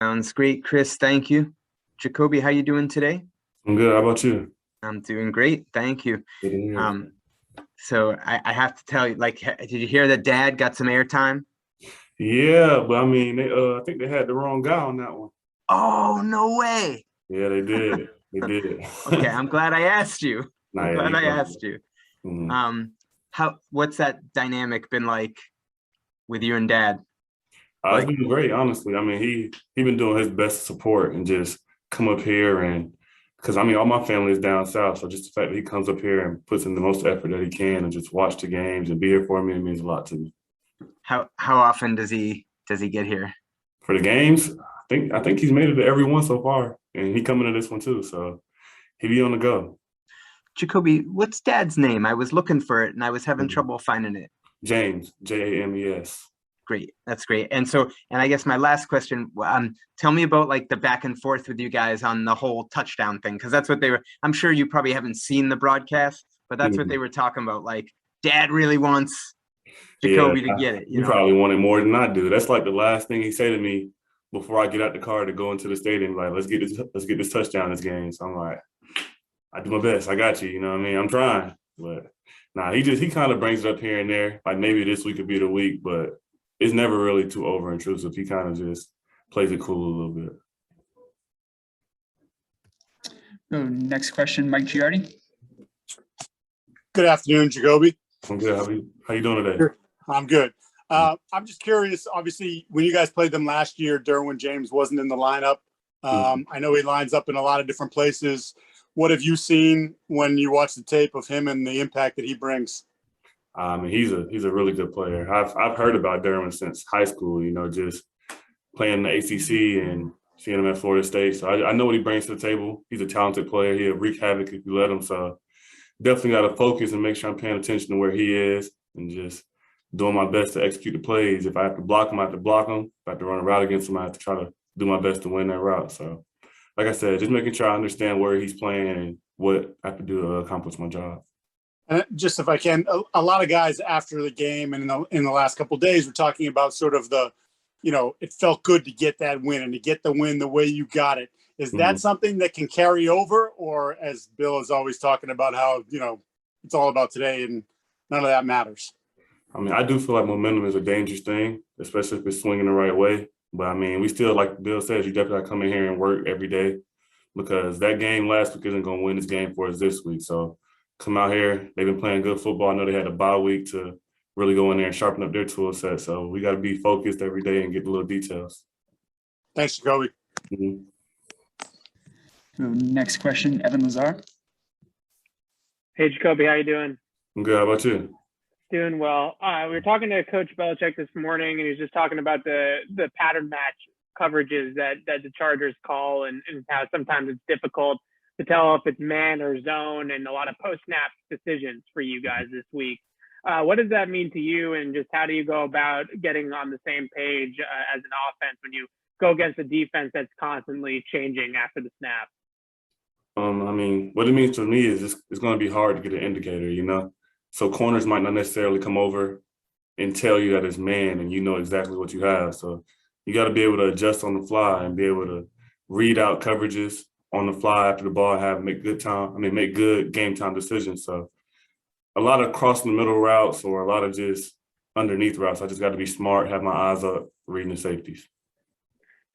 Sounds great, Chris. Thank you. Jakobi, how you doing today? I'm good. How about you? I'm doing great. Thank you. Good to hear. So I have to tell you, like, did you hear that Dad got some airtime? Yeah, but I mean, I think they had the wrong guy on that one. Oh, no way. Yeah, they did. They did. Okay, I'm glad I asked you. Nah, I'm yeah, glad you I know. asked you. Mhm. Um, what's that dynamic been like with you and Dad? It's Like, been great, honestly. I mean, he been doing his best to support and just come up here and because I mean, all my family is down south, so just the fact that he comes up here and puts in the most effort that he can and just watch the games and be here for me, it means a lot to me. how often does he get here? For the games, I think he's made it to every one so far, and he coming to this one too, so he be on the go. Jakobi, what's Dad's name? I was looking for it and I was having Mhm. trouble finding it. James, James. Great. That's great. And I guess my last question, tell me about like the back and forth with you guys on the whole touchdown thing, because that's what they were. I'm sure you probably haven't seen the broadcast, but that's what they Mhm. were talking about. Like, Dad really wants Yeah, Jakobi to get it, you he know? probably wanted more than I do. That's like the last thing he say to me before I get out the car to go into the stadium. Like, let's get this touchdown this game. So I'm like, I do my best. I got you. You know what I mean? I'm trying, but nah, he kind of brings it up here and there. Like maybe this week could be the week, but it's never really too over intrusive. He kind of just plays it cool a little bit. So next question, Mike Giardi. Good afternoon, Jakobi. I'm good. How you doing today? Sure. I'm good. I'm just curious. Obviously, when you guys played them last year, Derwin James wasn't in the lineup. I know he lines up in a lot of different places. What have you seen when you watch the tape of him and the impact that he brings? I mean, he's a really good player. I've heard about Derwin since high school. You know, just playing the ACC and seeing him at Florida State. So I know what he brings to the table. He's a talented player. He'll wreak havoc if you let him. So definitely got to focus and make sure I'm paying attention to where he is and just doing my best to execute the plays. If I have to block him, I have to block him. If I have to run a route against him, I have to try to do my best to win that route. So, like I said, just making sure I understand where he's playing and what I have to do to accomplish my job. And just if I can, a lot of guys after the game and in the last couple of days were talking about sort of it felt good to get that win and to get the win the way you got it. Is that something that can carry over, or as Bill is always talking about how, it's all about today and none of that matters? I mean, I do feel like momentum is a dangerous thing, especially if it's swinging the right way. But I mean, we still, like Bill says, you definitely got to come in here and work every day because that game last week isn't going to win this game for us this week. So come out here. They've been playing good football. I know they had a bye week to really go in there and sharpen up their tool set. So we got to be focused every day and get the little details. Thanks, Jakobi. Mm-hmm. Next question, Evan Lazar. Hey, Jakobi, how you doing? I'm good. How about you? Doing well. We were talking to Coach Belichick this morning, and he was just talking about the pattern match coverages that the Chargers call and how sometimes it's difficult to tell if it's man or zone and a lot of post-snap decisions for you guys this week. What does that mean to you, and just how do you go about getting on the same page as an offense when you go against a defense that's constantly changing after the snap? I mean, what it means to me is it's going to be hard to get an indicator, you know? So corners might not necessarily come over and tell you that it's man and you know exactly what you have. So you got to be able to adjust on the fly and be able to read out coverages on the fly after the ball, make good game time decisions. So a lot of crossing the middle routes or a lot of just underneath routes. I just got to be smart, have my eyes up, reading the safeties.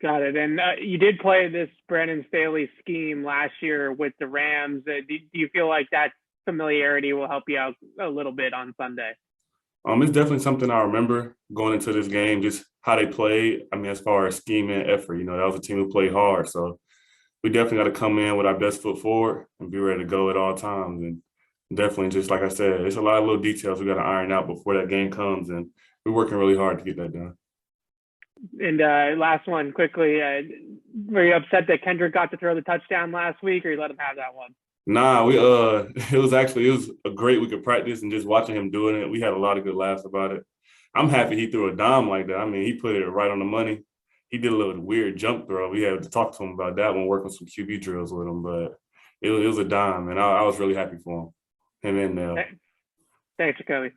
Got it. And you did play this Brandon Staley scheme last year with the Rams. Do you feel like that familiarity will help you out a little bit on Sunday? It's definitely something I remember going into this game, just how they played. I mean, as far as scheme and effort, that was a team who played hard. So we definitely got to come in with our best foot forward and be ready to go at all times. And definitely, just like I said, it's a lot of little details we got to iron out before that game comes. And we're working really hard to get that done. And last one, quickly, were you upset that Kendrick got to throw the touchdown last week, or you let him have that one? Nah, it was a great week of practice and just watching him doing it. We had a lot of good laughs about it. I'm happy he threw a dime like that. I mean, he put it right on the money. He did a little weird jump throw. We had to talk to him about that one, working some QB drills with him, but it was a dime, and I was really happy for him and Nell. Thanks, Jakobi.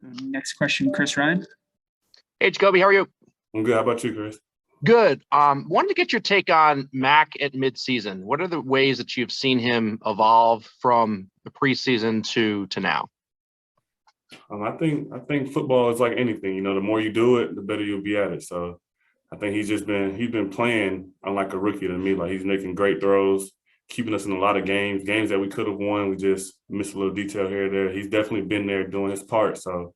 Next question, Chris Ryan. Hey, Jakobi, how are you? I'm good. How about you, Chris? Good. Wanted to get your take on Mac at midseason. What are the ways that you've seen him evolve from the preseason to now? I think football is like anything. You know, the more you do it, the better you'll be at it. So I think he's been playing unlike a rookie to me. Like he's making great throws, keeping us in a lot of games that we could have won. We just missed a little detail here or there. He's definitely been there doing his part. So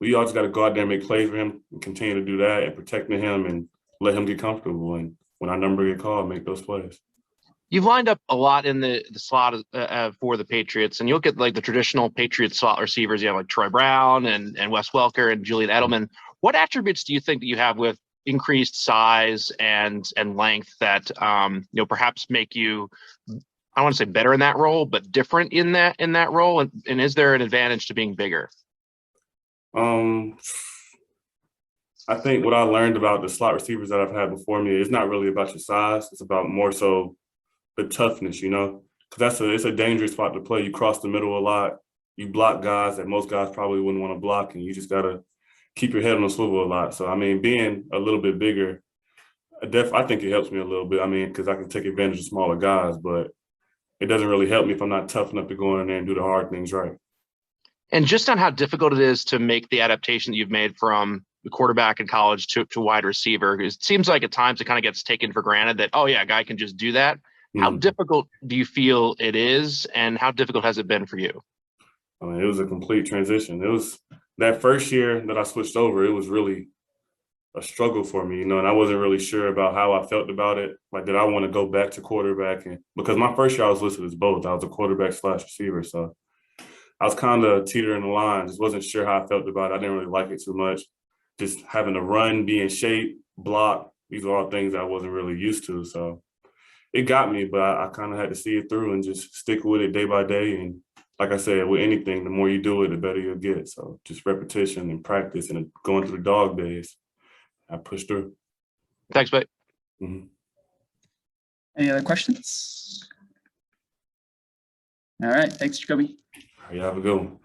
we all just got to go out there and make plays for him and continue to do that and protecting him and let him get comfortable. And when our number get called, make those plays. You've lined up a lot in the slot for the Patriots, and you look at like the traditional Patriots slot receivers. You have like Troy Brown and Wes Welker and Julian Edelman. What attributes do you think that you have with increased size and length that perhaps make you, I don't want to say better in that role, but different in that role? And is there an advantage to being bigger? I think what I learned about the slot receivers that I've had before me, it's not really about your size. It's about more so the toughness, because it's a dangerous spot to play. You cross the middle a lot. You block guys that most guys probably wouldn't want to block, and you just got to keep your head on the swivel a lot. So, I mean, being a little bit bigger, I think it helps me a little bit. I mean, because I can take advantage of smaller guys, but it doesn't really help me if I'm not tough enough to go in there and do the hard things right. And just on how difficult it is to make the adaptation that you've made from the quarterback in college to wide receiver, it seems like at times it kind of gets taken for granted that, oh yeah, a guy can just do that. How difficult do you feel it is, and how difficult has it been for you? I mean, it was a complete transition. It was that first year that I switched over, it was really a struggle for me, and I wasn't really sure about how I felt about it. Like, did I want to go back to quarterback? And because my first year I was listed as both. I was a quarterback / receiver. So I was kind of teetering the line. Just wasn't sure how I felt about it. I didn't really like it too much. Just having to run, be in shape, block, these are all things I wasn't really used to. So it got me, but I kind of had to see it through and just stick with it day by day. And like I said, with anything, the more you do it, the better you'll get. So just repetition and practice and going through the dog days, I pushed through. Thanks, mate. Mm-hmm. Any other questions? All right. Thanks, Jakobi. All right, have a good one.